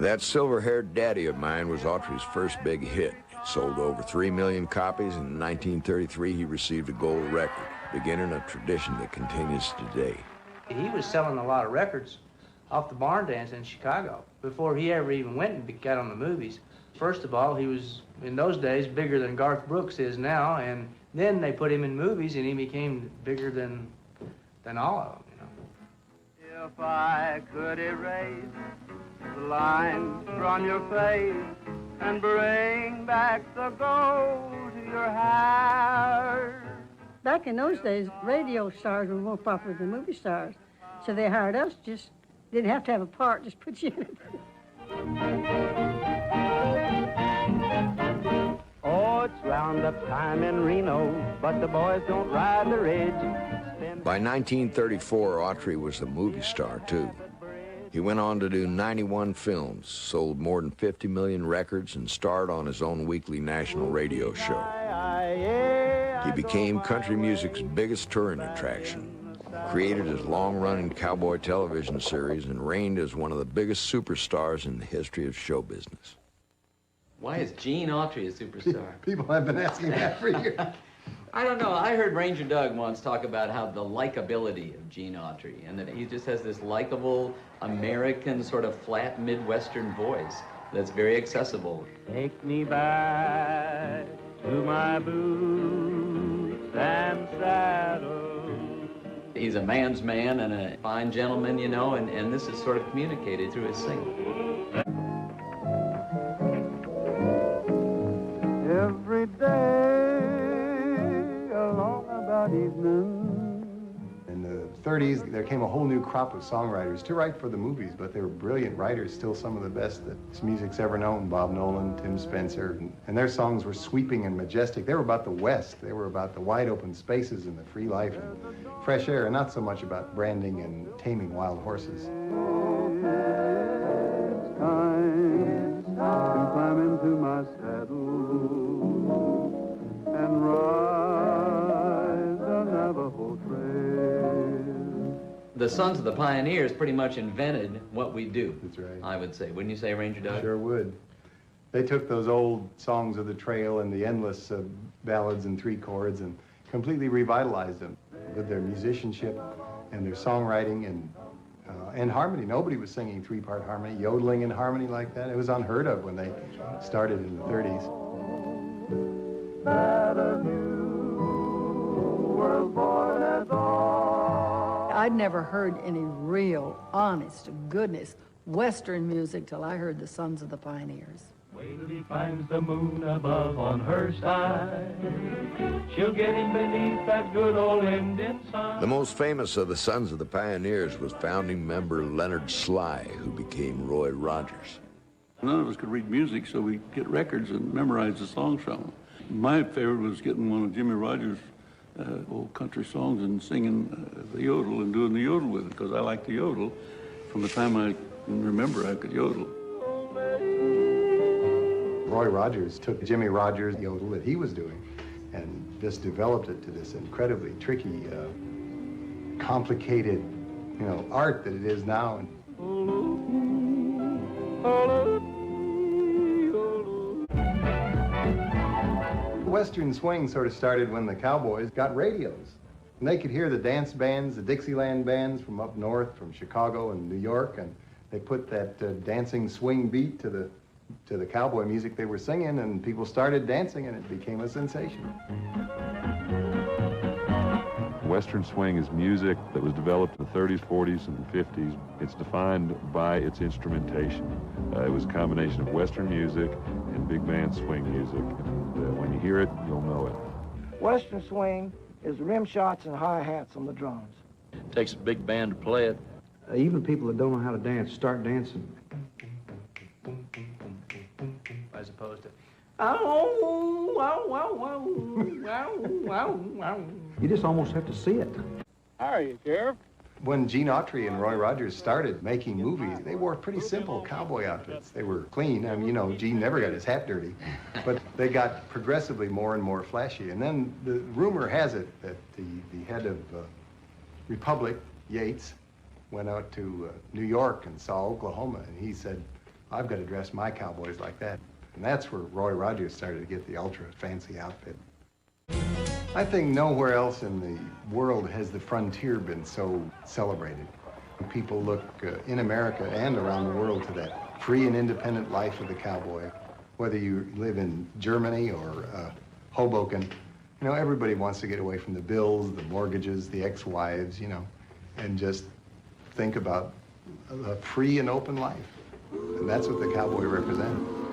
That silver-haired daddy of mine was Autry's first big hit. It sold over 3 million copies, and in 1933 he received a gold record, beginning a tradition that continues today. He was selling a lot of records off the barn dance in Chicago before he ever even went and got on the movies. First of all, he was, in those days, bigger than Garth Brooks is now, and then they put him in movies and he became bigger than all of them, you know. If I could erase the lines from your face and bring back the gold to your hair. Back in those days, radio stars were more popular than movie stars, so they hired us, just didn't have to have a part, just put you in it. Oh, it's roundup time in Reno, but the boys don't ride the ridge. By 1934, Autry was a movie star, too. He went on to do 91 films, sold more than 50 million records, and starred on his own weekly national radio show. He became country music's biggest touring attraction, created his long-running cowboy television series, and reigned as one of the biggest superstars in the history of show business. Why is Gene Autry a superstar? People have been asking that for years. I don't know. I heard Ranger Doug once talk about how the likability of Gene Autry, and that he just has this likable American sort of flat Midwestern voice that's very accessible. Take me back to my boots and saddle. He's a man's man and a fine gentleman, you know, and this is sort of communicated through his singing. Every day along about evening. In the 30s, there came a whole new crop of songwriters to write for the movies, but they were brilliant writers, still some of the best that this music's ever known. Bob Nolan, Tim Spencer, and their songs were sweeping and majestic. They were about the West. They were about the wide open spaces and the free life and fresh air, and not so much about branding and taming wild horses. It's time to climb into my saddle and ride the Navajo Trail. The Sons of the Pioneers pretty much invented what we do. That's right. I would say. Wouldn't you say, Ranger Doug? Sure would. They took those old songs of the trail and the endless ballads and three chords and completely revitalized them with their musicianship and their songwriting and harmony. Nobody was singing three-part harmony, yodeling in harmony like that. It was unheard of when they started in the 30s. I'd never heard any real, honest, to goodness Western music till I heard the Sons of the Pioneers. Wait till he finds the moon above on her side. She'll get him beneath that good old Indian sun. The most famous of the Sons of the Pioneers was founding member Leonard Sly, who became Roy Rogers. None of us could read music, so we'd get records and memorize the songs from them. My favorite was getting one of Jimmy Rogers' old country songs and singing the yodel and doing the yodel with it, because I liked the yodel. From the time I can remember, I could yodel. Roy Rogers took Jimmy Rogers' yodel that he was doing and just developed it to this incredibly tricky, complicated, art that it is now. Western swing sort of started when the cowboys got radios. And they could hear the dance bands, the Dixieland bands from up north, from Chicago and New York, and they put that dancing swing beat to the cowboy music they were singing, and people started dancing, and it became a sensation. Western swing is music that was developed in the 30s, 40s, and 50s. It's defined by its instrumentation. It was a combination of Western music and big band swing music. And when you hear it, you'll know it. Western swing is rim shots and hi-hats on the drums. It takes a big band to play it. Even people that don't know how to dance start dancing. As opposed to, You just almost have to see it. Hi, Sheriff. When Gene Autry and Roy Rogers started making movies, they wore pretty simple cowboy outfits. They were clean. I mean, Gene never got his hat dirty, but they got progressively more and more flashy. And then the rumor has it that the head of Republic, Yates, went out to New York and saw Oklahoma, and he said, I've got to dress my cowboys like that. And that's where Roy Rogers started to get the ultra fancy outfit. I think nowhere else in the world has the frontier been so celebrated. People look in America and around the world to that free and independent life of the cowboy. Whether you live in Germany or Hoboken, you know, everybody wants to get away from the bills, the mortgages, the ex-wives, you know, and just think about a free and open life. And that's what the cowboy represents.